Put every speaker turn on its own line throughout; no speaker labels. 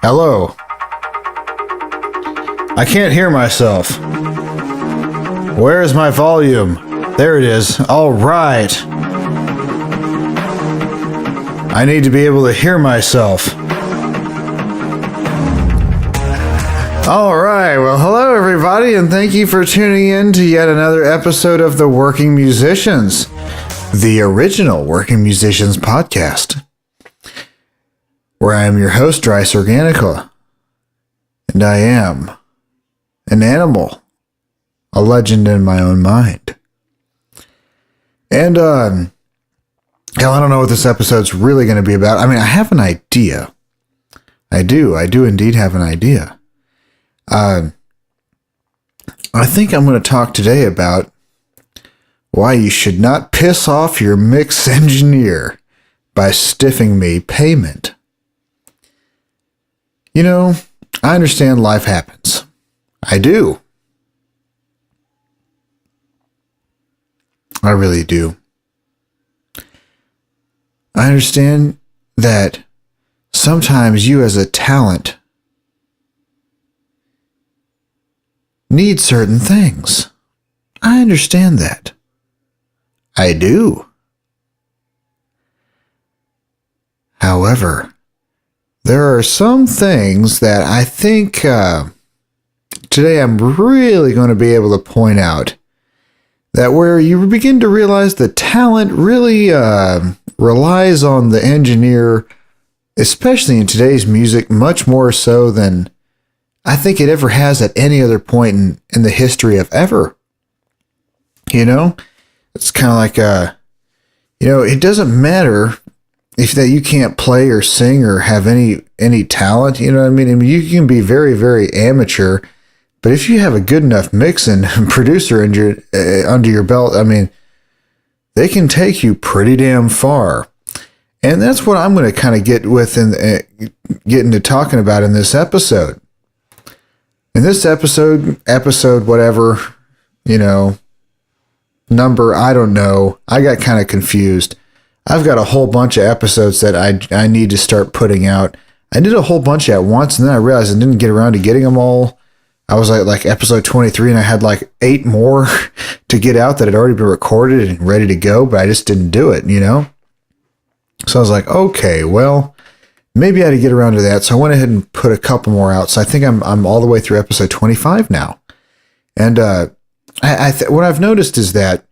Hello. I can't hear myself. Where is my volume? There it is. All right. I need to be able to hear myself. All right. Well, hello, everybody, and thank you for tuning in to yet another episode of The Working Musicians, the original Working Musicians podcast, where I am your host, Dris Organica, and I am an animal, a legend in my own mind. And, hell, I don't know what this episode's really going to be about. I mean, I have an idea. I do indeed have an idea. I think I'm going to talk today about why you should not piss off your mix engineer by stiffing me payment. You know, I understand life happens. I do. I really do. I understand that sometimes you as a talent need certain things. I understand that. I do. However, there are some things that I think today I'm really going to be able to point out that where you begin to realize the talent really relies on the engineer, especially in today's music, much more so than I think it ever has at any other point in the history of ever. You know, it's kind of like, it doesn't matter if that you can't play or sing or have any talent, you know what I mean? I mean, you can be very, very amateur, but if you have a good enough mix and producer under your belt, I mean, they can take you pretty damn far. And that's what I'm going to kind of get with and get into talking about in this episode. In this episode whatever, number, I don't know. I got kind of confused. I've got a whole bunch of episodes that I need to start putting out. I did a whole bunch at once, and then I realized I didn't get around to getting them all. I was like episode 23, and I had like 8 more to get out that had already been recorded and ready to go, but I just didn't do it, So I was like, okay, well, maybe I had to get around to that. So I went ahead and put a couple more out. So I think I'm all the way through episode 25 now. And what I've noticed is that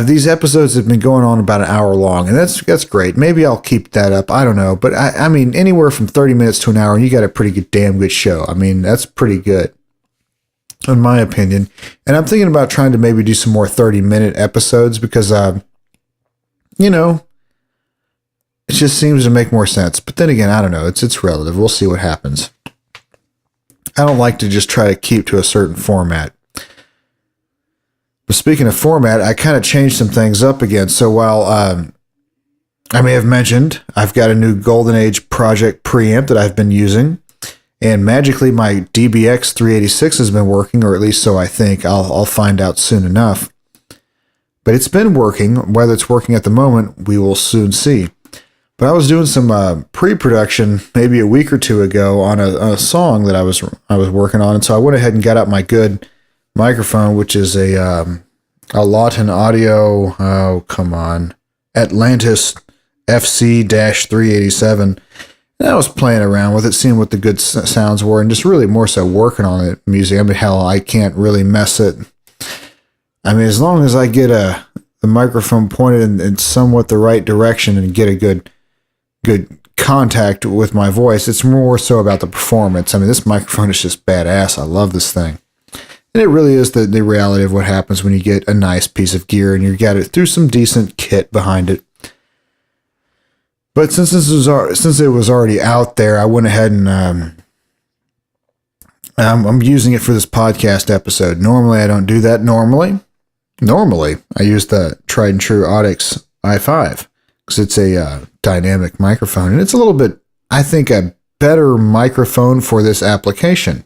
these episodes have been going on about an hour long, and that's great. Maybe I'll keep that up. I don't know. But I mean, anywhere from 30 minutes to an hour, and you got a pretty good, damn good show. I mean, that's pretty good, in my opinion. And I'm thinking about trying to maybe do some more 30-minute episodes because, it just seems to make more sense. But then again, I don't know. It's relative. We'll see what happens. I don't like to just try to keep to a certain format. But speaking of format, I kind of changed some things up again. So while I may have mentioned, I've got a new Golden Age project preamp that I've been using, and magically my DBX 386 has been working, or at least so I think. I'll find out soon enough. But it's been working. Whether it's working at the moment, we will soon see. But I was doing some pre-production maybe a week or two ago on a song that I was working on, and so I went ahead and got out my good microphone, which is a Lawton Audio, Atlantis FC-387. And I was playing around with it, seeing what the good sounds were, and just really more so working on it, music. I mean, hell, I can't really mess it. I mean, as long as I get the microphone pointed in somewhat the right direction and get a good contact with my voice, it's more so about the performance. I mean, this microphone is just badass. I love this thing. And it really is the reality of what happens when you get a nice piece of gear and you got it through some decent kit behind it. But since it was already out there, I went ahead and I'm using it for this podcast episode. Normally, I don't do that. Normally, I use the tried and true Audix i5 because it's a dynamic microphone, and it's a little bit, I think, a better microphone for this application.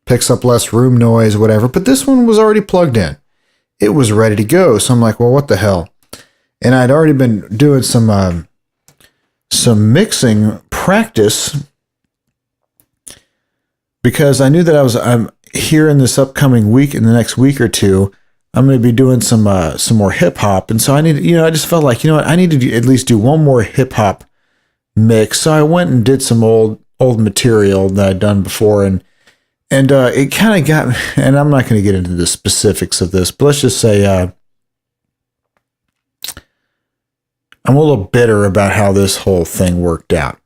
Picks up less room noise, whatever, but this one was already plugged in. It was ready to go, so I'm like, well, what the hell? And I'd already been doing some mixing practice because I knew that I'm here in this upcoming week, in the next week or two, I'm going to be doing some more hip hop. And so I I just felt like, I need to at least do one more hip hop mix. So I went and did some old material that I'd done before, and it kind of got, and I'm not going to get into the specifics of this, but let's just say I'm a little bitter about how this whole thing worked out,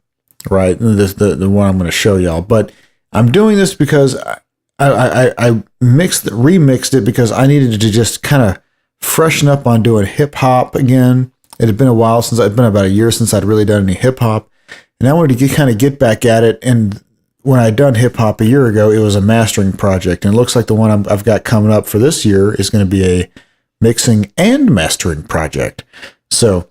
right? The one I'm going to show y'all, but I'm doing this because I remixed it because I needed to just kind of freshen up on doing hip hop again. It had been a while since I'd been about a year since I'd really done any hip hop, and I wanted to kind of get back at it. And when I'd done hip hop a year ago, it was a mastering project, and it looks like the one I've got coming up for this year is going to be a mixing and mastering project. So,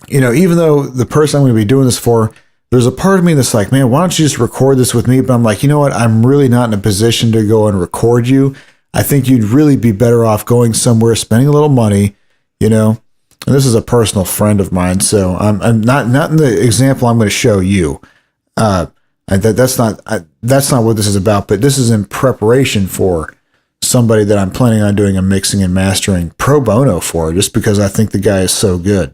even though the person I'm going to be doing this for, there's a part of me that's like, man, why don't you just record this with me? But I'm like, you know what? I'm really not in a position to go and record you. I think you'd really be better off going somewhere, spending a little money, And this is a personal friend of mine, so I'm not in the example I'm going to show you. That's not what this is about. But this is in preparation for somebody that I'm planning on doing a mixing and mastering pro bono for, just because I think the guy is so good.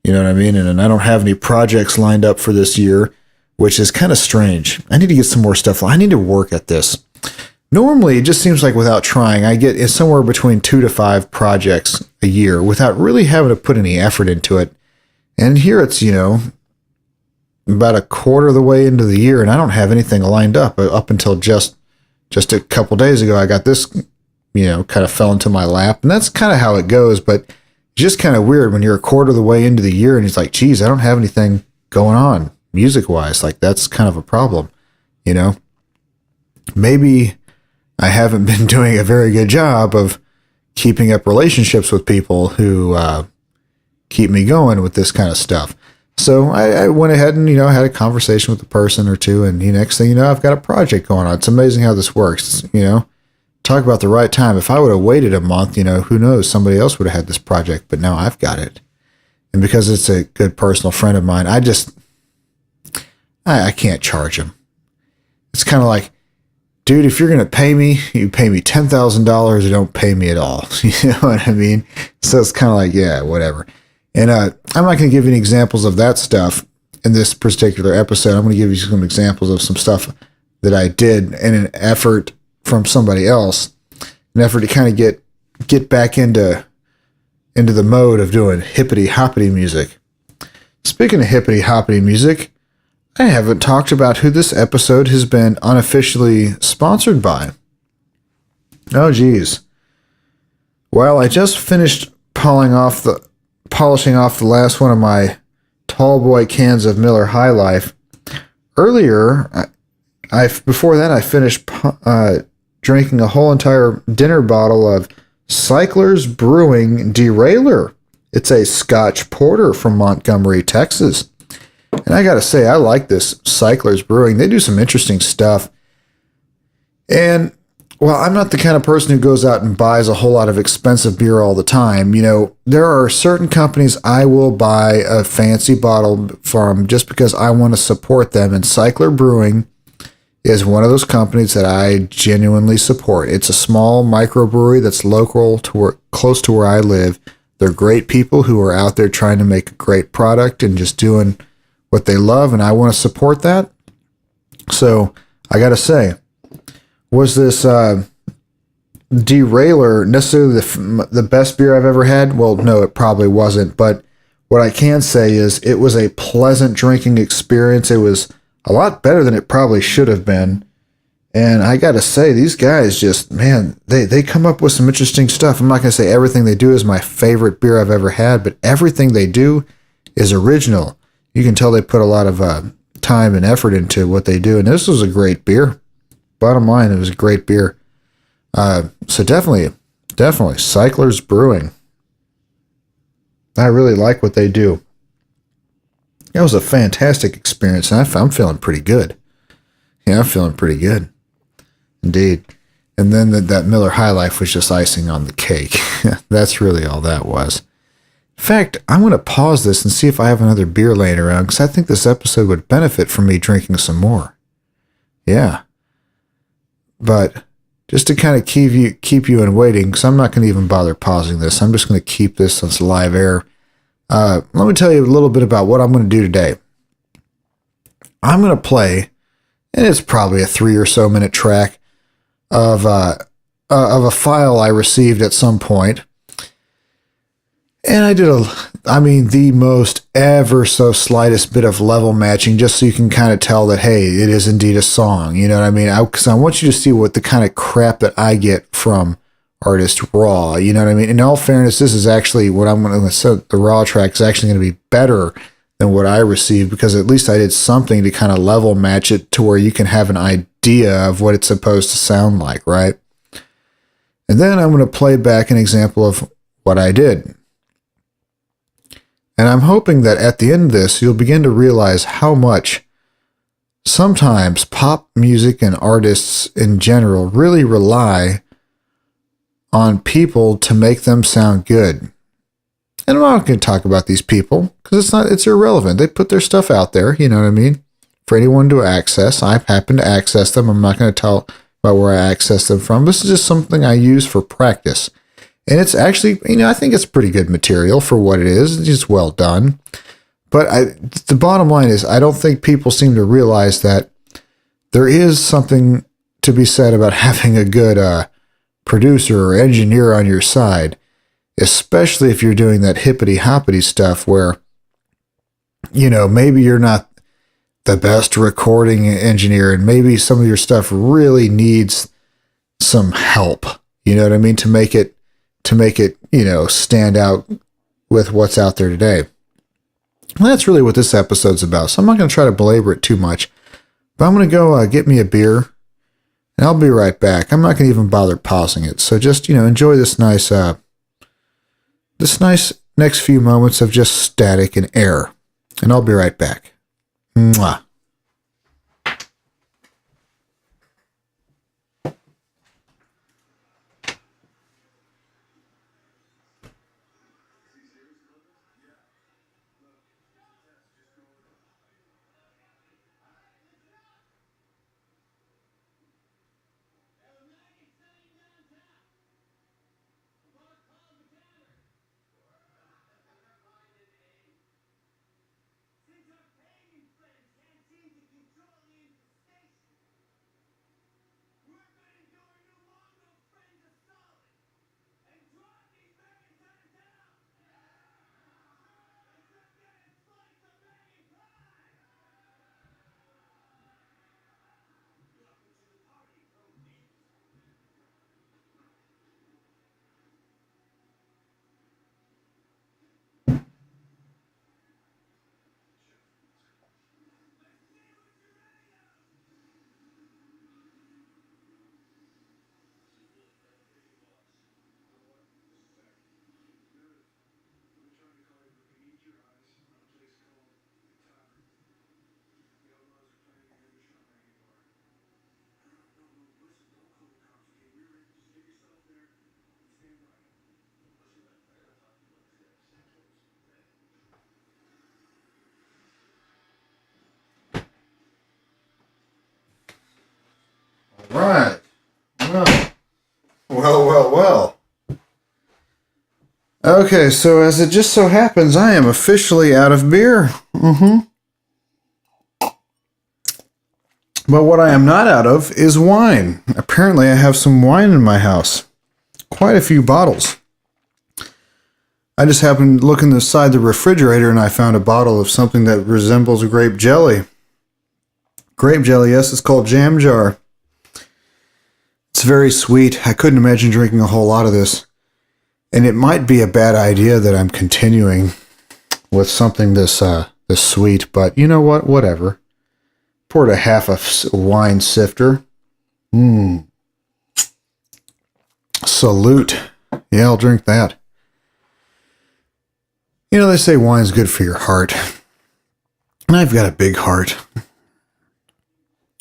You know what I mean? And I don't have any projects lined up for this year, which is kind of strange. I need to get some more stuff. I need to work at this. Normally, it just seems like without trying, I get somewhere between 2 to 5 projects a year without really having to put any effort into it. And here it's, about a quarter of the way into the year, and I don't have anything lined up until just a couple days ago. I got this, kind of fell into my lap, and that's kind of how it goes. But it's just kind of weird when you're a quarter of the way into the year and it's like, geez, I don't have anything going on music-wise. Like, that's kind of a problem, Maybe I haven't been doing a very good job of keeping up relationships with people who keep me going with this kind of stuff. So I went ahead and, had a conversation with a person or two, and the next thing you know, I've got a project going on. It's amazing how this works, Talk about the right time. If I would have waited a month, who knows, somebody else would have had this project, but now I've got it. And because it's a good personal friend of mine, I can't charge him. It's kind of like, dude, if you're going to pay me, you pay me $10,000 or don't pay me at all. You know what I mean? So it's kind of like, yeah, whatever. And I'm not going to give any examples of that stuff in this particular episode. I'm going to give you some examples of some stuff that I did in an effort from somebody else, an effort to kind of get back into the mode of doing hippity-hoppity music. Speaking of hippity-hoppity music, I haven't talked about who this episode has been unofficially sponsored by. Oh, geez. Well, I just finished polishing off the last one of my tall boy cans of Miller High Life. Earlier, before that, I finished drinking a whole entire dinner bottle of Cycler's Brewing Derailer. It's a Scotch porter from Montgomery, Texas. And I got to say, I like this Cycler's Brewing. They do some interesting stuff. And, well, I'm not the kind of person who goes out and buys a whole lot of expensive beer all the time. There are certain companies I will buy a fancy bottle from just because I want to support them. And Cycler Brewing is one of those companies that I genuinely support. It's a small microbrewery that's local close to where I live. They're great people who are out there trying to make a great product and just doing what they love, and I want to support that. So I got to say, was this Derailer necessarily the best beer I've ever had? Well, no, it probably wasn't. But what I can say is it was a pleasant drinking experience. It was a lot better than it probably should have been. And I got to say, these guys just, man, they come up with some interesting stuff. I'm not going to say everything they do is my favorite beer I've ever had, but everything they do is original. You can tell they put a lot of time and effort into what they do. And this was a great beer. Bottom line, it was a great beer. So definitely, Cycler's Brewing. I really like what they do. It was a fantastic experience, and I'm feeling pretty good. Yeah, I'm feeling pretty good. Indeed. And then that Miller High Life was just icing on the cake. That's really all that was. In fact, I'm going to pause this and see if I have another beer laying around, because I think this episode would benefit from me drinking some more. Yeah. But just to kind of keep you in waiting, because I'm not going to even bother pausing this. I'm just going to keep this on live air. Let me tell you a little bit about what I'm going to do today. I'm going to play, and it's probably a 3 or so minute track of a file I received at some point. And I did the most ever so slightest bit of level matching, just so you can kind of tell that, hey, it is indeed a song. You know what I mean? Because I want you to see what the kind of crap that I get from artists raw. You know what I mean? In all fairness, this is actually what I'm going to say. The raw track is actually going to be better than what I received, because at least I did something to kind of level match it to where you can have an idea of what it's supposed to sound like, right? And then I'm going to play back an example of what I did. And I'm hoping that at the end of this, you'll begin to realize how much sometimes pop music and artists in general really rely on people to make them sound good. And I'm not going to talk about these people because it's irrelevant. They put their stuff out there, you know what I mean, for anyone to access. I happen to access them. I'm not going to tell about where I access them from. This is just something I use for practice. And it's actually, I think it's pretty good material for what it is. It's just well done. But the bottom line is, I don't think people seem to realize that there is something to be said about having a good producer or engineer on your side, especially if you're doing that hippity-hoppity stuff where, maybe you're not the best recording engineer and maybe some of your stuff really needs some help, you know what I mean, to make it, stand out with what's out there today. Well, that's really what this episode's about. So I'm not going to try to belabor it too much, but I'm going to go get me a beer and I'll be right back. I'm not going to even bother pausing it. So just, enjoy this nice next few moments of just static and air, and I'll be right back. Mwah. Right. Well. Okay, so as it just so happens, I am officially out of beer. But what I am not out of is wine. Apparently, I have some wine in my house. Quite a few bottles. I just happened to look inside the refrigerator and I found a bottle of something that resembles grape jelly. Grape jelly, yes, it's called Jam Jar. It's very sweet. I couldn't imagine drinking a whole lot of this. And it might be a bad idea that I'm continuing with something this sweet, but you know what? Whatever. Poured a half a wine sifter. Salute. Yeah, I'll drink that. They say wine's good for your heart. And I've got a big heart.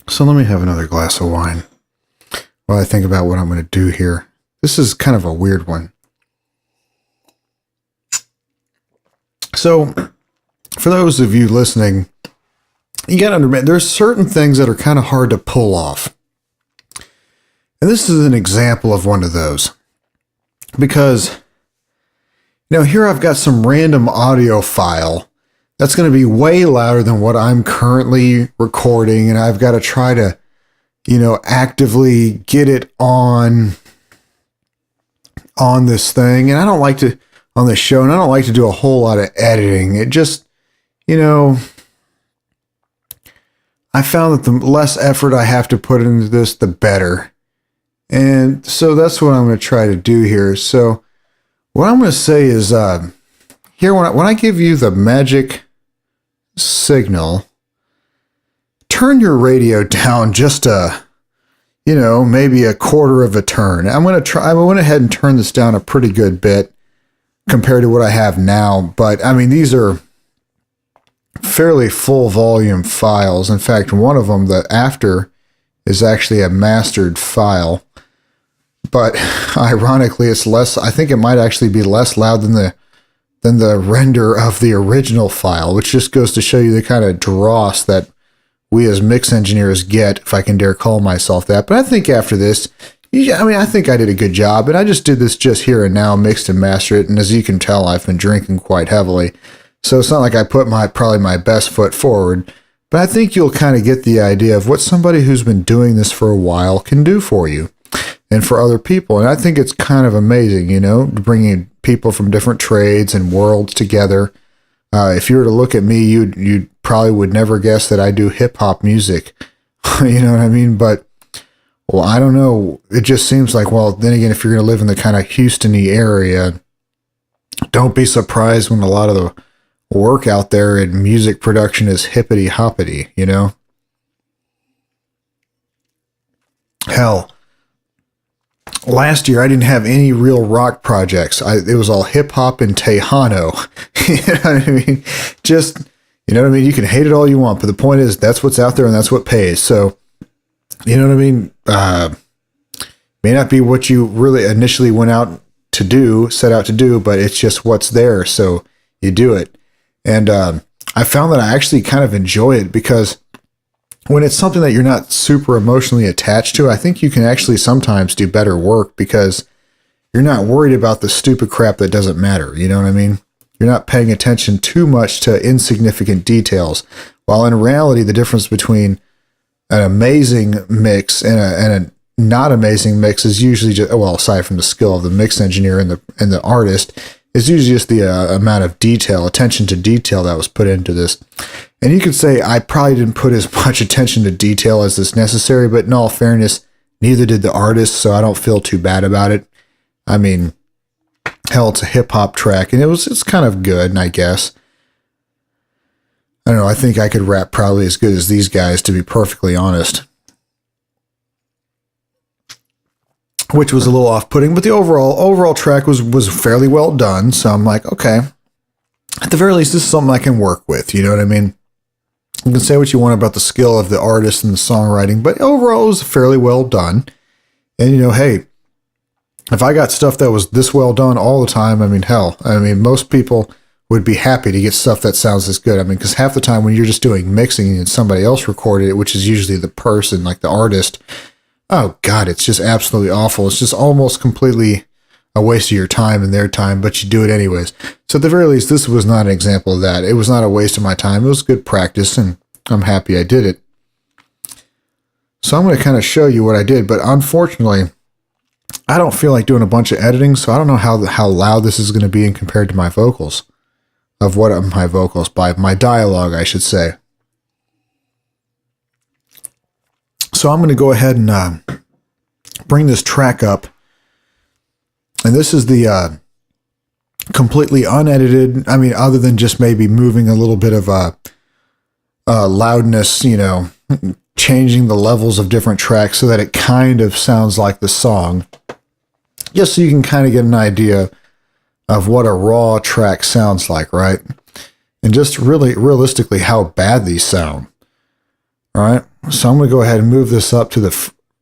So let me have another glass of wine while I think about what I'm going to do here. This is kind of a weird one. So, for those of you listening, you got to understand, there's certain things that are kind of hard to pull off. And this is an example of one of those. Because, here I've got some random audio file that's going to be way louder than what I'm currently recording, and I've got to try to, actively get it on this thing. And I don't like to, on this show, and I don't like to do a whole lot of editing. It just, I found that the less effort I have to put into this, the better. And so that's what I'm going to try to do here. So what I'm going to say is, here, when I give you the magic signal, turn your radio down just maybe a quarter of a turn. I went ahead and turned this down a pretty good bit compared to what I have now. But I mean, these are fairly full volume files. In fact, one of them, the after, is actually a mastered file. But ironically, it's less. I think it might actually be less loud than the render of the original file, which just goes to show you the kind of dross that we as mix engineers get, if I can dare call myself that. But I think after this, I think I did a good job, and I just did this just here and now, mixed and mastered it. And as you can tell, I've been drinking quite heavily, so it's not like I put probably my best foot forward. But I think you'll kind of get the idea of what somebody who's been doing this for a while can do for you and for other people. And I think it's kind of amazing, bringing people from different trades and worlds together. If you were to look at me, you probably would never guess that I do hip hop music. You know what I mean? But, well, I don't know. It just seems like, well, then again, if you're going to live in the kind of Houston-y area, don't be surprised when a lot of the work out there in music production is hippity hoppity, Hell, last year I didn't have any real rock projects. It was all hip hop and Tejano. You know what I mean? Just, you can hate it all you want, but the point is that's what's out there and that's what pays. So, you know what I mean? May not be what you really initially set out to do, but it's just what's there. So you do it. And I found that I actually kind of enjoy it, because when it's something that you're not super emotionally attached to, I think you can actually sometimes do better work, because you're not worried about the stupid crap that doesn't matter. You know what I mean? You're not paying attention too much to insignificant details. While in reality, the difference between an amazing mix and a not amazing mix is usually just, well, aside from the skill of the mix engineer and the artist, is usually just the amount of attention to detail that was put into this. And you could say I probably didn't put as much attention to detail as is necessary, but in all fairness, neither did the artist, so I don't feel too bad about it. I mean, hell, it's a hip-hop track, and it's kind of good, I guess. I don't know, I think I could rap probably as good as these guys, to be perfectly honest. Which was a little off-putting, but the overall track was fairly well done, so I'm like, okay. At the very least, this is something I can work with, you know what I mean? You can say what you want about the skill of the artist and the songwriting, but overall it was fairly well done. And, hey, if I got stuff that was this well done all the time, most people would be happy to get stuff that sounds this good. Because half the time when you're just doing mixing and somebody else recorded it, which is usually the person, like the artist, oh God, it's just absolutely awful. It's just almost completely a waste of your time and their time, but you do it anyways. So at the very least, this was not an example of that. It was not a waste of my time. It was good practice, and I'm happy I did it. So I'm going to kind of show you what I did, but unfortunately, I don't feel like doing a bunch of editing, so I don't know how loud this is going to be in compared to my vocals. By my dialogue, I should say. So I'm going to go ahead and bring this track up. And this is the completely unedited, other than just maybe moving a little bit of loudness, changing the levels of different tracks so that it kind of sounds like the song. Just so you can kind of get an idea of what a raw track sounds like, right? And just really realistically how bad these sound. All right, so I'm going to go ahead and move this up to the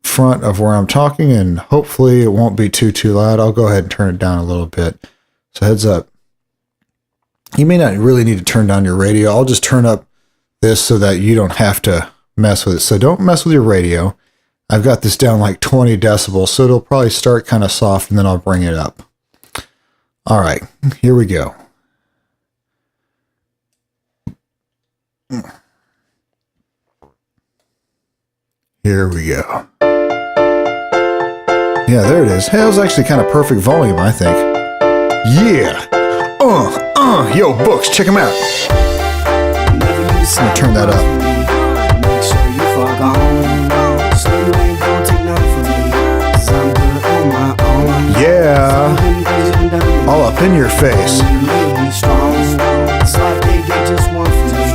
front of where I'm talking, and hopefully it won't be too loud. I'll go ahead and turn it down a little bit. So heads up. You may not really need to turn down your radio. I'll just turn up this so that you don't have to mess with it. So don't mess with your radio. I've got this down like 20 decibels, so it'll probably start kind of soft and then I'll bring it up. All right, here we go. Here we go. Yeah, there it is. Hey, that was actually kind of perfect volume, I think. Yeah. Yo, books, check them out. I'm gonna turn that up.
Make sure you fuck on. So you ain't gonna take nothing from me. 'Cause I'm good on my own.
Yeah. All up in your face.
Really strong. It's like they get just one from me.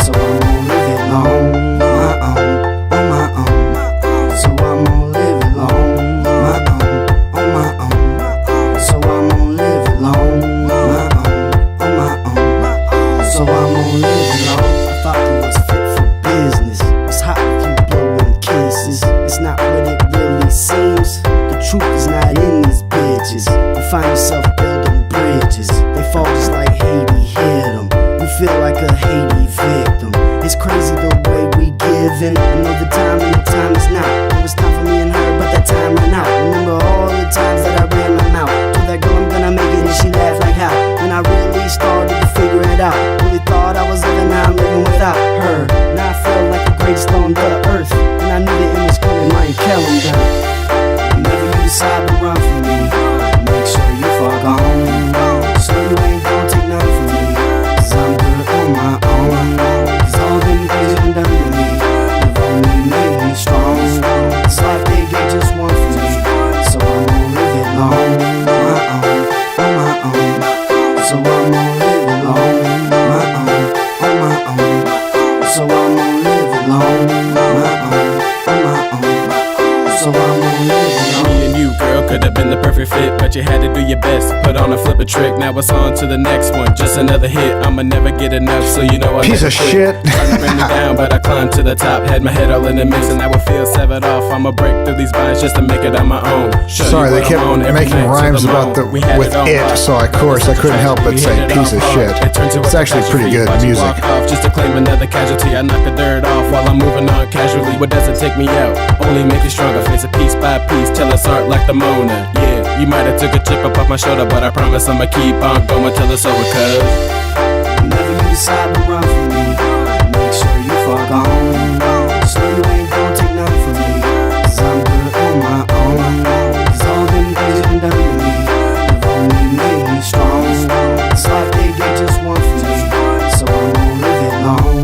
So I'm gonna live it long. My own, on my own. So I'm gonna live it long. My own, on my own. So I'm gonna live it long. My own, on my own. So I'm gonna live it long. I thought it was fit for business. It's hot if you blowing kisses. It's not what it really seems. The truth is not in these bitches. You find yourself building bridges. They fall just like Haiti hit them. You feel like a Haiti victim. It's crazy the way we give in. I know the time and the time is now. It was time for me and her, but that time ran out. Remember all the times that I ran my mouth. Told that girl I'm gonna make it and she laughed like how. When I really started to figure it out. Really thought I was living, now I'm living without her. Now I felt like the greatest on the earth. And I knew the end was coming, my calendar. Whenever you decide to run from me, make sure you fuck on. So you ain't gonna take nothing from me. 'Cause I'm good on my own. 'Cause all them things you done to me have only made me strong. It's like they get just one from me. So I'm gonna live it long. My own, on my own. So I'm gonna live it long. My own, on my own. So I'm gonna live it long. My own, on my own. So I'm gonna live it long.
Me and you, girl, could have been the perfect fit, but you had to do your best. Put on a flip a trick, now it's on to the next one. Just another hit, I'ma never get enough, so you know I
Piece of shit.
Tried to bring me down, but I climbed to the top. Had my head all in the mix, and now I feel severed off. I'ma break through these vines just to make it on my own. Show
Sorry,
you
they
what
kept
I'm on every
making
night to
rhymes
the
about the
moon. We had
with
on
it,
lock.
so of course I couldn't help but
We
say
hit it
piece of
off
shit.
hard. It turned to
It's
a
actually pretty good
catastrophe.
music.
Watch you walk off just to claim another casualty. I knock the dirt off while I'm moving on casually. What doesn't take me out only make you stronger. Face it piece by piece till it's art like the Mona. Yeah, you might have took a chip up off my shoulder, but I promise I'ma keep on going till it's over. Cause
whenever you decide to run from me, make sure you fuck on. So you ain't gonna take nothing from me. 'Cause I'm good on my own. 'Cause all them things you done to me have only made me strong. It's like they get just one from me. So I'm gonna live it long.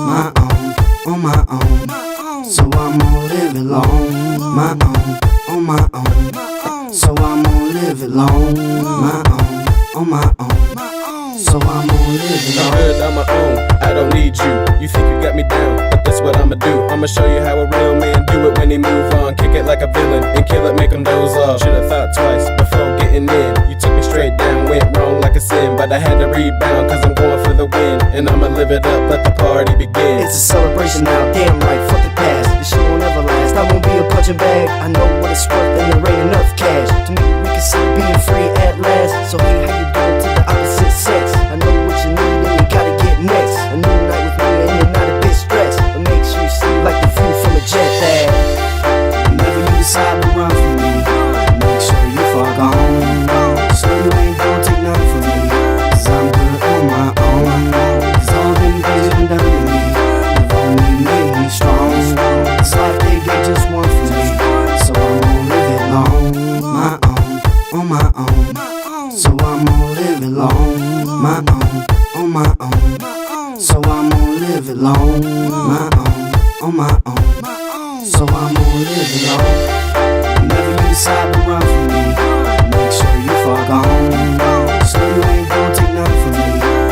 My own, on my own. So I'm gonna live it long. My own, on my own. So I'm gonna live it long. My own, on my own. So I'm gonna live it
I'm
long.
good on my own, I don't need you. You think you got me down, but that's what I'ma do. I'ma show you how a real man do it when he move on. Kick it like a villain and kill it, make him doze off. Should've thought twice before getting in. You took me straight down, went wrong like a sin. But I had to rebound cause I'm going for the win. And I'ma live it up, let the party begin.
It's a celebration now, damn right, fuck the past. This shit won't ever last, I won't be a punching bag. I know what it's worth and there ain't enough cash to make me consider being free at last. So hey, how you doing to the opposite sex? I know what you need and you gotta get next. A new night with me and you're not a bit stressed, but make sure you see like the view from a jet there. Whenever you decide to run from me, make sure you fuck on. So you ain't gonna take nothing from me. 'Cause I'm good on my own. 'Cause all them things you done to me have only made me strong. It's like they get just one from me. So I'm gonna live it long. My own, on my own. So I'm gonna live it long. My own, on my own. So I'm gonna live it long. My own, on my own. So I'm gonna live it long. Whenever you decide to run from me, make sure you fuck on. So you ain't gonna take nothing from me.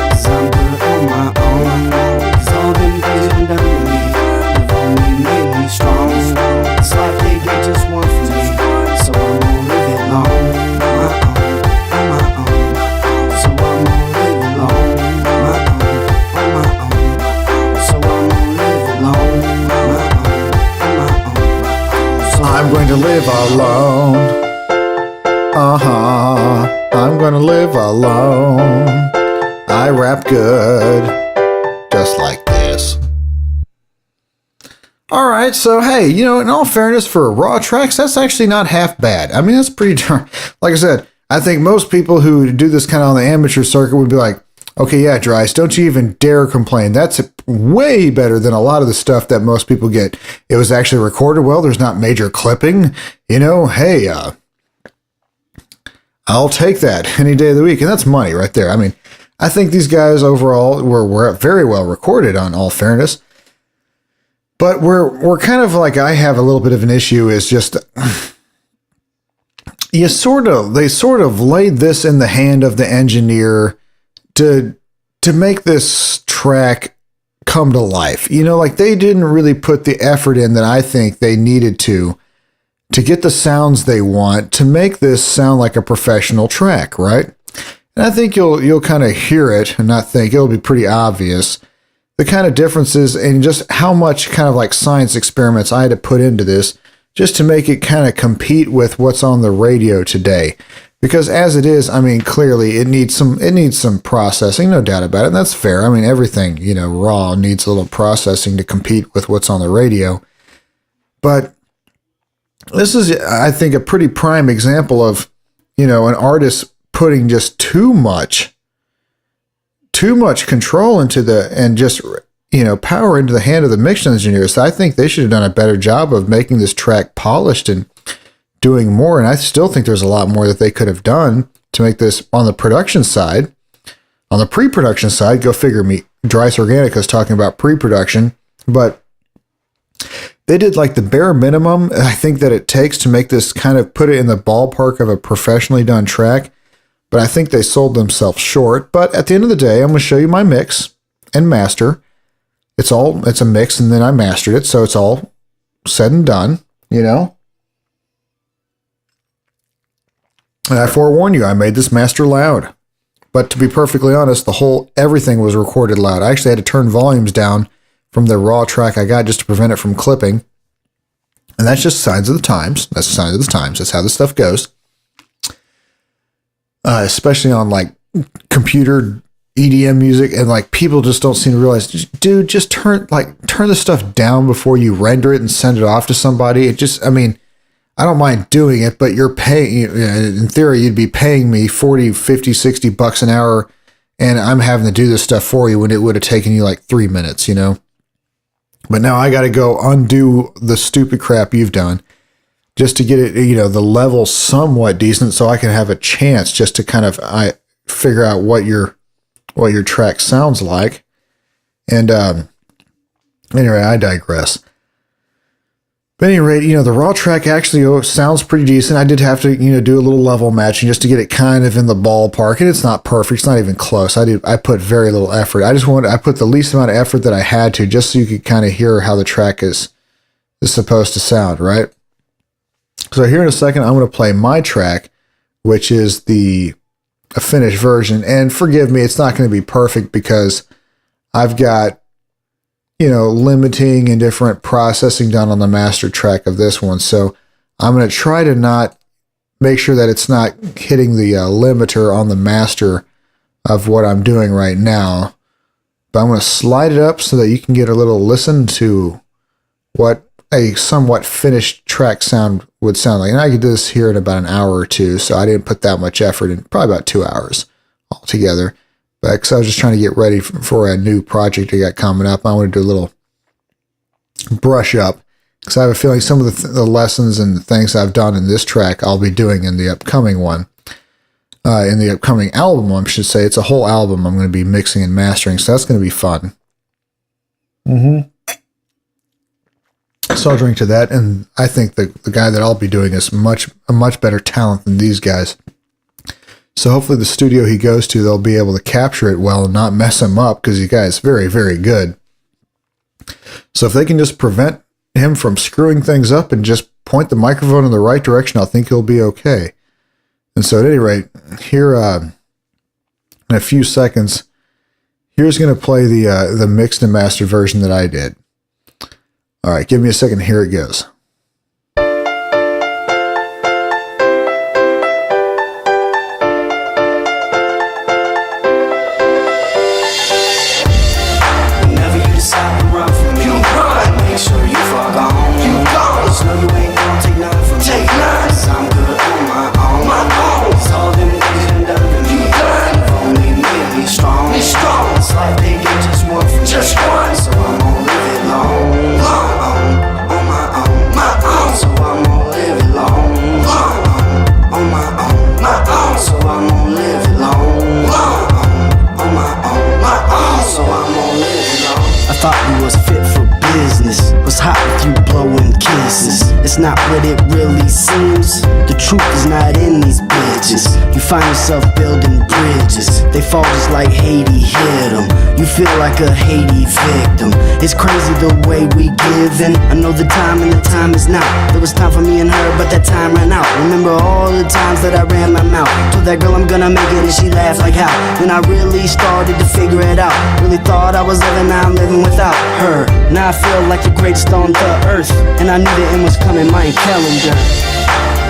'Cause I'm good on my own. 'Cause all them things you done to me have only made me strong. It's like they get just one from me. So I'm gonna live it long. My own, on my own. So I'm gonna live it long. My own, on my own. So I'm gonna live it long. My own, on my own. So
I'm going to live alone. I'm gonna live alone. I rap good, just like this. All right, so hey, in all fairness, for raw tracks, that's actually not half bad. I mean, that's pretty darn. Like I said, I think most people who do this kind of on the amateur circuit would be like, okay, yeah, Dris, don't you even dare complain. That's way better than a lot of the stuff that most people get. It was actually recorded well. There's not major clipping. Hey, I'll take that any day of the week. And that's money right there. I mean, I think these guys overall were very well recorded, on all fairness. But we're kind of like, I have a little bit of an issue is just they sort of laid this in the hand of the engineer to make this track come to life. Like they didn't really put the effort in that I think they needed to get the sounds they want to make this sound like a professional track, right? And I think you'll kind of hear it and not think it'll be pretty obvious. The kind of differences and just how much kind of like science experiments I had to put into this just to make it kind of compete with what's on the radio today. Because as it is, I mean, clearly it needs some processing, no doubt about it. And that's fair. I mean, everything, raw needs a little processing to compete with what's on the radio. But this is, I think, a pretty prime example of, an artist putting just too much control into power into the hand of the mixing engineers. So I think they should have done a better job of making this track polished and doing more. And I still think there's a lot more that they could have done to make this on the production side. On the pre-production side, go figure me. Dris Organica is talking about pre-production, but they did like the bare minimum I think that it takes to make this kind of put it in the ballpark of a professionally done track. But I think they sold themselves short. But at the end of the day, I'm going to show you my mix and master. It's a mix, and then I mastered it, so it's all said and done, And I forewarn you, I made this master loud. But to be perfectly honest, everything was recorded loud. I actually had to turn volumes down from the raw track I got just to prevent it from clipping. And that's just signs of the times. That's the signs of the times. That's how this stuff goes. Especially on like computer EDM music, and like people just don't seem to realize, dude, just turn the stuff down before you render it and send it off to somebody. I don't mind doing it, but you're paying, in theory, you'd be paying me 40, 50, 60 bucks an hour, and I'm having to do this stuff for you when it would have taken you like 3 minutes, But now I got to go undo the stupid crap you've done just to get it, the level somewhat decent, so I can have a chance just to kind of figure out what your track sounds like. And anyway, I digress. But at any rate, the raw track actually sounds pretty decent. I did have to, do a little level matching just to get it kind of in the ballpark, and it's not perfect. It's not even close. I put very little effort. I put the least amount of effort that I had to, just so you could kind of hear how the track is supposed to sound, right? So here in a second, I'm going to play my track, which is a finished version. And forgive me, it's not going to be perfect because I've got, limiting and different processing done on the master track of this one. So I'm going to try to not make sure that it's not hitting the limiter on the master of what I'm doing right now. But I'm going to slide it up so that you can get a little listen to what a somewhat finished track sound would sound like. And I could do this here in about an hour or two, so I didn't put that much effort in, probably about 2 hours altogether. But because I was just trying to get ready for a new project I got coming up, I want to do a little brush up, because I have a feeling some of the lessons and the things I've done in this track I'll be doing in the upcoming one. In the upcoming album, I should say. It's a whole album I'm going to be mixing and mastering, so that's going to be fun. So I'll drink to that, and I think the guy that I'll be doing is a much better talent than these guys. So hopefully the studio he goes to, they'll be able to capture it well and not mess him up, because the guy is very, very good. So if they can just prevent him from screwing things up and just point the microphone in the right direction, I think he'll be okay. And so at any rate, here in a few seconds, here's going to play the mixed and mastered version that I did. All right, give me a second. Here it goes.
Whenever you decide to run from me, make sure you fall you blowing kisses. It's not what it really seems. The truth is not in these bitches. You find yourself building bridges. They fall just like Haiti hit 'em. You feel like a Haiti victim. It's crazy the way we give in. I know the time and the time is now. There was time for me and her, but that time ran out. Remember all the times that I ran my mouth. Told that girl I'm gonna make it and she laughed like how. Then I really started to figure it out. Really thought I was living, now I'm living without her. Now I feel like the great stone to earth. And I knew the end was coming, my calendar.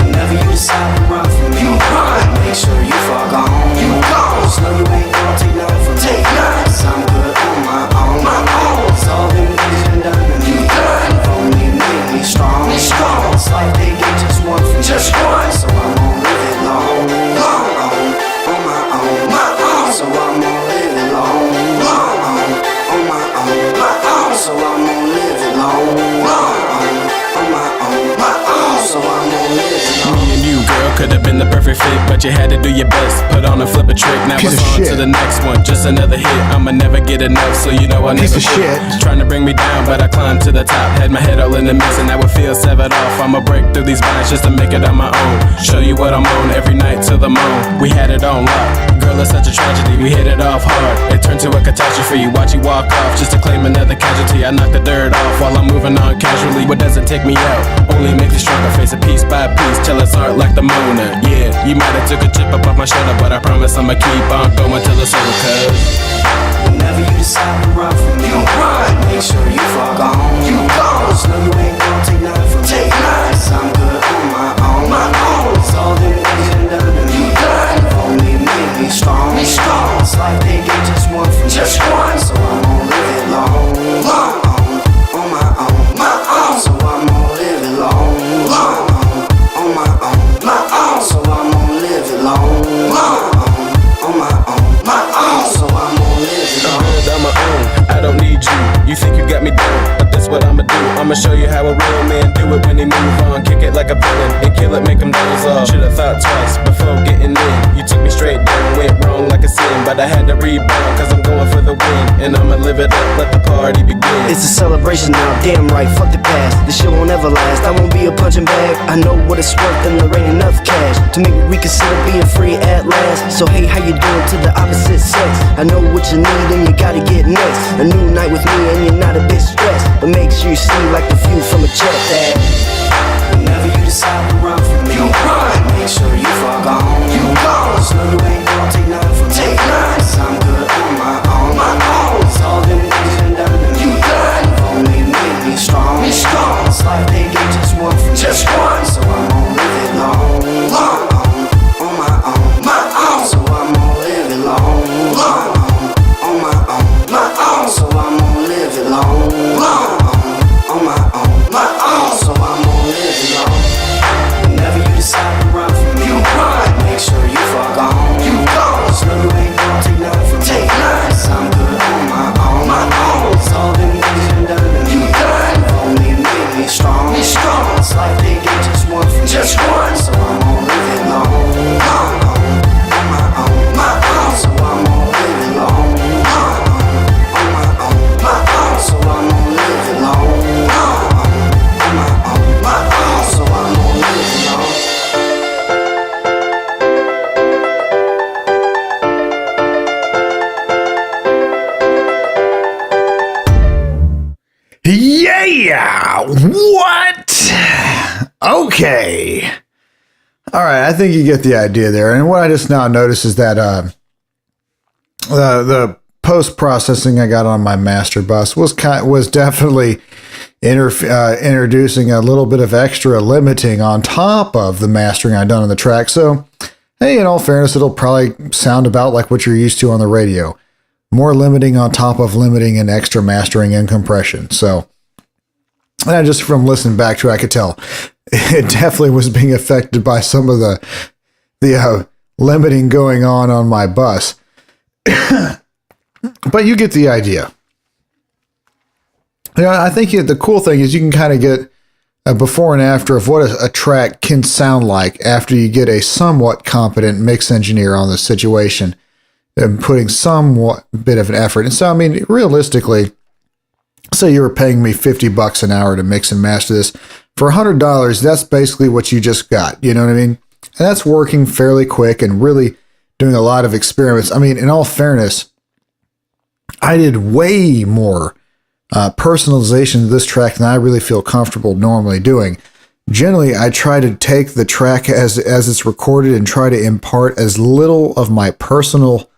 Whenever you decide to run from me, you run. Make sure you fuck on. You gone. Just know you ain't gonna take nothing from me. Take none. 'Cause I'm good on my own. My own. It's all them niggas been done to me. Done. Only made me strong. Me strong. It's like they get just one from me. Just one. So I'm gonna live it long. Long. On my own. My own. So I'm gonna live it long. Long. On my own. My own. So I'm gonna live it long. Long. On my own. My own. So I'm gonna live it long.
Me and you, girl, could have been the perfect fit, but you had to do your best. Put on and flip a trick. Now
Piece
it's
of
on
shit.
to the next one. Just another hit. I'ma never get enough, so you know I
Piece
never
of
quit.
shit.
Trying to bring me down, but I climbed to the top. Had my head all in the mix, and now it feels severed off. I'ma break through these vines just to make it on my own. Show you what I'm on every night till the moon. We had it on lock. Girl, it's such a tragedy. We hit it off hard. It turned to a catastrophe. Watch you walk off just to claim another casualty. I knock the dirt off while I'm moving on casually. What doesn't take me out only makes me stronger. Face it piece by piece till it's art like the Mona. Yeah, you might have took a chip up off my shoulder, but I promise I'ma keep on going till it's over. 'Cause
whenever you decide to run from me, you run. Make sure you fuck on. You gone. Just know you ain't gonna take nothing from me. Take none. 'Cause I'm good on my own. My own. It's all them niggas been done to me. Done. Only made me strong. Me strong. It's like they get just one from me. Just one. So I'm gonna live it long. Long. On my own. My own. So I'm gonna live it long. Long. On my own. My own. So I'm gonna live it long. Long. On my own. My own. So I'm gonna live it long.
I'm good on my own, I don't need you. You think you got me down, but that's what I'ma do. I'ma show you how a real man do it when he move on. Kick it like a villain and kill it, make him doze off. Should've thought twice before getting in. You took me straight down, went wrong like a sin, but I had to rebound 'cause I'm going for the win. And I'ma live it up, let the party begin.
It's a celebration now, damn right, fuck the past. This shit won't ever last, I won't be a punching bag. I know what it's worth and there ain't enough cash to make me reconsider being free at last. So hey, how you doing to the opposite sex? I know what you need and you gotta get next. A new night with me and you're not a bit stressed, but make sure you see like the view from a jet that whenever you decide to run from me, you run. Make sure you fuck on. You gone. Just know you ain't gonna take nothing from me. Take none. 'Cause I'm good on my own. My own. It's all them niggas been done to me. You done. Only made me strong. Me strong. It's like they get just one from me. Just one. So I'm gonna live it long. Long. On my own. My own. So I'm gonna live it long. Long. On my own. My own. So I'm gonna live it long. Long. On my own. My own. So I'm gonna live it long. Whenever you decide to run from me, you run. Make sure you fuck on. You gone. Just know you ain't gonna take nothing from me. Take none. 'Cause I'm good on my own. My own. It's all them niggas been done to me. You done. Only made me strong. Me strong. It's like they get just one from me. Just one. So I'm gonna live it long. Long. On my own. My own. So I'm gonna live it long. Long. On my own. My own. So I'm gonna live it long. Long. On my own. My own. So I'm gonna live it long.
Yeah! What? Okay. All right, I think you get the idea there. And what I just now noticed is that the post-processing I got on my master bus was definitely introducing a little bit of extra limiting on top of the mastering I'd done on the track. So, hey, in all fairness, it'll probably sound about like what you're used to on the radio. More limiting on top of limiting and extra mastering and compression. So, and I just from listening back to it, I could tell it definitely was being affected by some of the limiting going on my bus. But you get the idea. I think the cool thing is you can kind of get a before and after of what a track can sound like after you get a somewhat competent mix engineer on the situation and putting somewhat bit of an effort. And so, I mean, realistically, say you were paying me $50 an hour to mix and master this. For $100, that's basically what you just got. You know what I mean? And that's working fairly quick and really doing a lot of experiments. I mean, in all fairness, I did way more personalization of this track than I really feel comfortable normally doing. Generally, I try to take the track as it's recorded and try to impart as little of my personal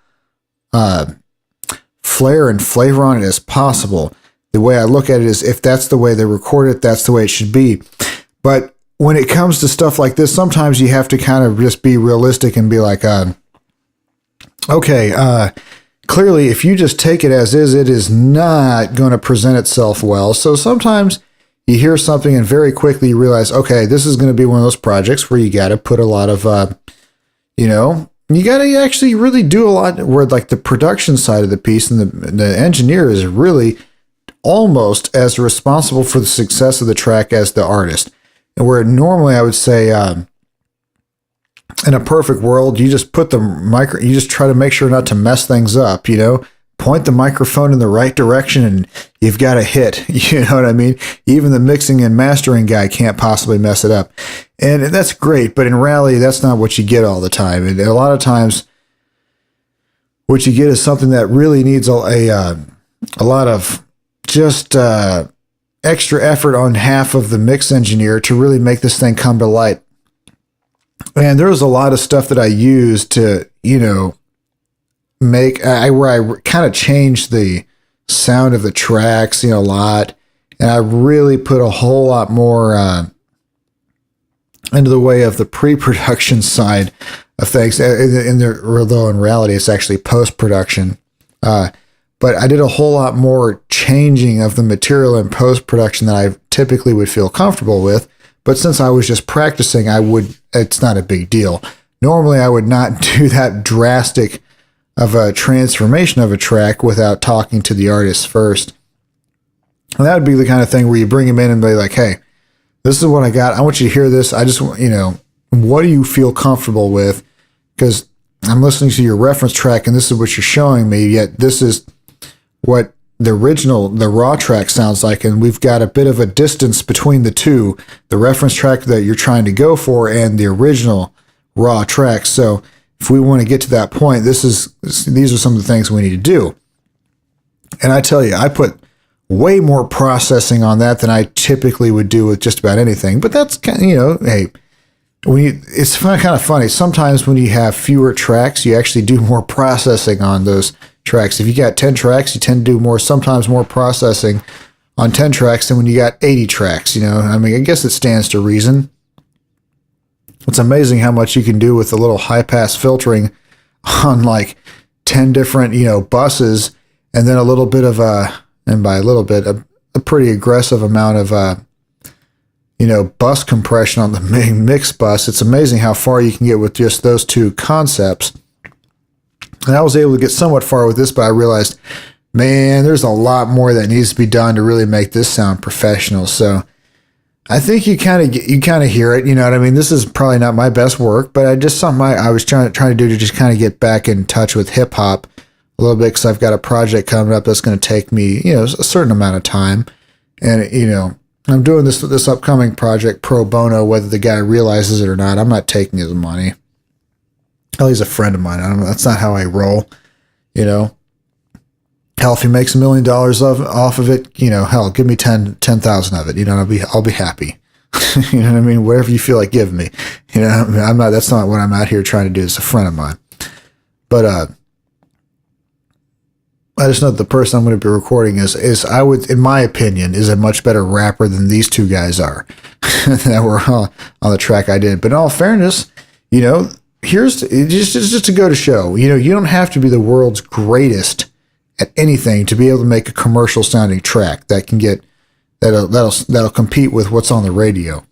flair and flavor on it as possible. The way I look at it is, if that's the way they record it, that's the way it should be. But when it comes to stuff like this, sometimes you have to kind of just be realistic and be like, okay, clearly, if you just take it as is, it is not going to present itself well. So sometimes you hear something and very quickly you realize, okay, this is going to be one of those projects where you got to put a lot of, you got to actually really do a lot, where like the production side of the piece and the engineer is really almost as responsible for the success of the track as the artist. And where normally I would say, in a perfect world, you just put you just try to make sure not to mess things up, point the microphone in the right direction and you've got a hit. You know what I mean? Even the mixing and mastering guy can't possibly mess it up. And that's great. But in reality, that's not what you get all the time. And a lot of times what you get is something that really needs a lot of just extra effort on half of the mix engineer to really make this thing come to light. And there was a lot of stuff that I used to, where I kind of changed the sound of the tracks, a lot. And I really put a whole lot more into the way of the pre-production side of things. Although in reality, it's actually post-production. But I did a whole lot more changing of the material in post-production that I typically would feel comfortable with. But since I was just practicing, it's not a big deal. Normally, I would not do that drastic of a transformation of a track without talking to the artist first. And that would be the kind of thing where you bring him in and be like, hey, this is what I got. I want you to hear this. I just want, what do you feel comfortable with? Because I'm listening to your reference track and this is what you're showing me, yet this is what the raw track sounds like, and we've got a bit of a distance between the two, the reference track that you're trying to go for and the original raw track. So if we want to get to that point, these are some of the things we need to do. And I tell you, I put way more processing on that than I typically would do with just about anything. But that's kind of, hey, it's kind of funny. Sometimes when you have fewer tracks, you actually do more processing on those tracks. If you got 10 tracks, you tend to do sometimes more processing on 10 tracks than when you got 80 tracks. I mean, I guess it stands to reason. It's amazing how much you can do with a little high pass filtering on like 10 different, buses, and then a little bit of and by a little bit, a pretty aggressive amount of, bus compression on the main mix bus. It's amazing how far you can get with just those two concepts. And I was able to get somewhat far with this, but I realized, man, there's a lot more that needs to be done to really make this sound professional. So I think you kind of hear it. You know what I mean? This is probably not my best work, but something I was trying to do to just kind of get back in touch with hip hop a little bit, because I've got a project coming up that's going to take me, a certain amount of time. And, I'm doing this upcoming project pro bono, whether the guy realizes it or not. I'm not taking his money. Hell, he's a friend of mine. That's not how I roll, Hell, if he makes $1 million off of it, hell, give me 10,000 of it. I'll be happy. You know what I mean? Whatever you feel like giving me. That's not what I'm out here trying to do. It's a friend of mine. But I just know that the person I'm going to be recording is I would, in my opinion, is a much better rapper than these two guys are that were on the track I did. But in all fairness, here's just to go to show, you don't have to be the world's greatest at anything to be able to make a commercial sounding track that can get that'll compete with what's on the radio.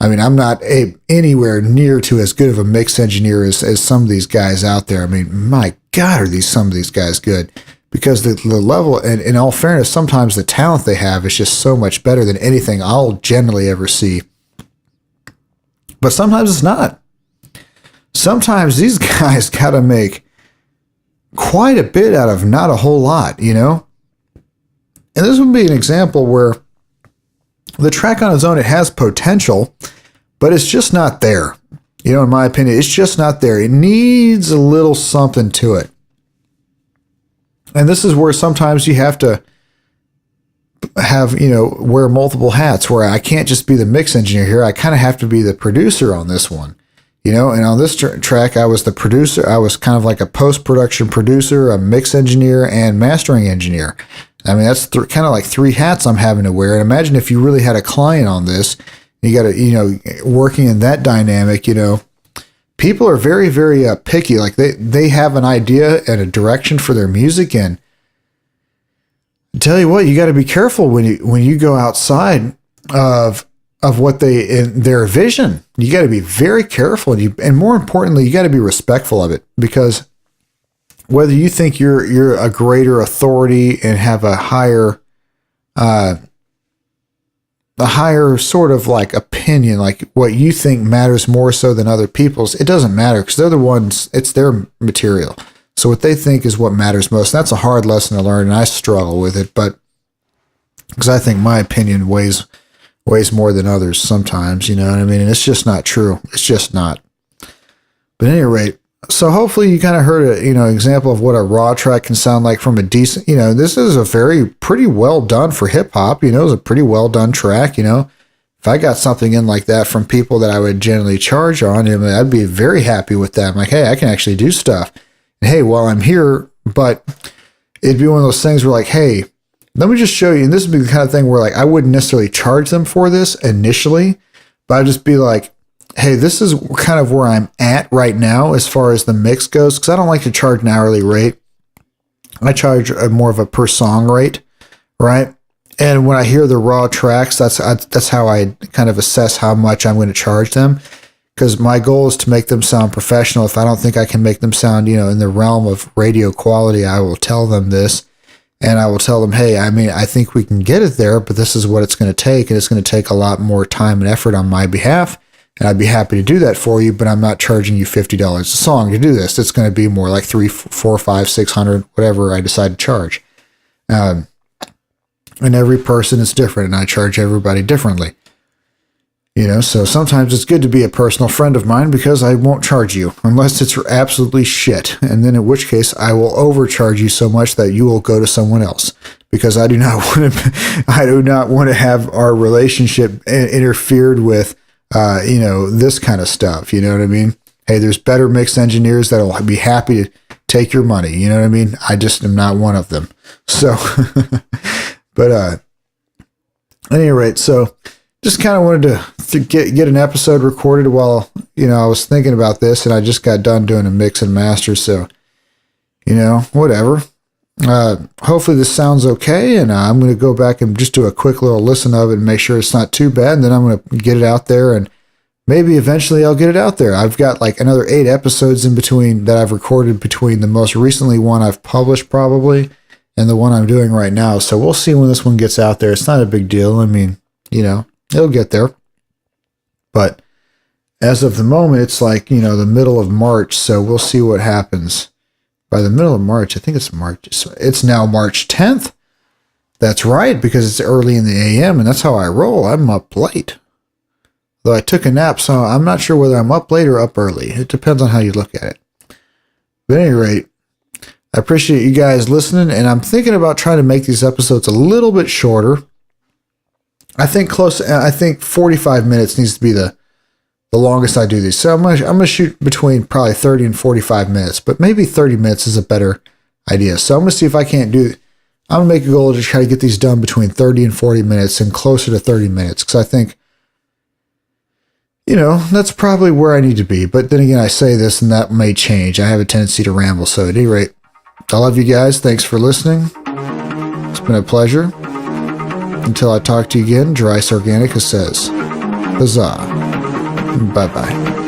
I mean, I'm not anywhere near to as good of a mix engineer as some of these guys out there. I mean, my God, are some of these guys good? Because the level, and in all fairness, sometimes the talent they have is just so much better than anything I'll generally ever see. But sometimes it's not. Sometimes these guys got to make quite a bit out of not a whole lot, And this would be an example where the track on its own, it has potential, but it's just not there. You know, in my opinion, it's just not there. It needs a little something to it. And this is where sometimes you have to have, you know, wear multiple hats, where I can't just be the mix engineer here. I kind of have to be the producer on this one, you know, and on this track, I was the producer. I was kind of like a post-production producer, a mix engineer, and mastering engineer. I mean, that's kind of like 3 hats I'm having to wear. And imagine if you really had a client on this, you got to, you know, working in that dynamic, you know, people are very, very picky. Like they have an idea and a direction for their music, and I tell you what, you got to be careful when you go outside of what their vision. You got to be very careful, and more importantly, you got to be respectful of it, because whether you think you're a greater authority and have a higher sort of like opinion, like what you think matters more so than other people's, it doesn't matter, because they're the ones, it's their material. So what they think is what matters most. That's a hard lesson to learn, and I struggle with it, but because I think my opinion weighs more than others sometimes, you know what I mean? And it's just not true. It's just not. But at any rate, so hopefully you kind of heard a, you know, example of what a raw track can sound like from a decent, you know, this is a pretty well done for hip hop, you know, it's a pretty well done track, you know. If I got something in like that from people that I would generally charge on, I'd be very happy with that. I'm like, hey, I can actually do stuff. And hey, while I'm here, but it'd be one of those things where like, hey, let me just show you. And this would be the kind of thing where like, I wouldn't necessarily charge them for this initially, but I'd just be like, hey, this is kind of where I'm at right now as far as the mix goes, because I don't like to charge an hourly rate. I charge more of a per song rate, right? And when I hear the raw tracks, that's how I kind of assess how much I'm going to charge them, because my goal is to make them sound professional. If I don't think I can make them sound, you know, in the realm of radio quality, I will tell them this, and I will tell them, hey, I mean, I think we can get it there, but this is what it's going to take, and it's going to take a lot more time and effort on my behalf. And I'd be happy to do that for you, but I'm not charging you $50 a song to do this. It's going to be more like $300, $400, $500, $600, whatever I decide to charge. And every person is different, and I charge everybody differently. You know, so sometimes it's good to be a personal friend of mine, because I won't charge you unless it's absolutely shit. And then in which case I will overcharge you so much that you will go to someone else, because I do not want to have our relationship interfered with, you know, this kind of stuff. You know what I mean? Hey, there's better mix engineers that'll be happy to take your money. You know what I mean? I just am not one of them. So, but, at any rate, so just kind of wanted to get an episode recorded while, you know, I was thinking about this, and I just got done doing a mix and master. So, you know, whatever. Hopefully this sounds okay, and I'm going to go back and just do a quick little listen of it and make sure it's not too bad, and then I'm going to get it out there, and maybe eventually I'll get it out there. I've got like another 8 episodes in between that I've recorded between the most recently one I've published probably and the one I'm doing right now. So we'll see when this one gets out there. It's not a big deal. I mean, you know, it'll get there. But as of the moment, it's like, you know, the middle of March. So we'll see what happens by the middle of March. I think it's March. It's now March 10th. That's right, because it's early in the AM, and that's how I roll. I'm up late. Though I took a nap, so I'm not sure whether I'm up late or up early. It depends on how you look at it. But at any rate, I appreciate you guys listening, and I'm thinking about trying to make these episodes a little bit shorter. I think 45 minutes needs to be the longest I do these. So I'm gonna shoot between probably 30 and 45 minutes, but maybe 30 minutes is a better idea. So I'm gonna see if I can't do. I'm gonna make a goal to try to get these done between 30 and 40 minutes, and closer to 30 minutes, because I think, you know, that's probably where I need to be. But then again, I say this, and that may change. I have a tendency to ramble. So at any rate, I love you guys. Thanks for listening. It's been a pleasure. Until I talk to you again, Dris Organica says, huzzah. Bye-bye.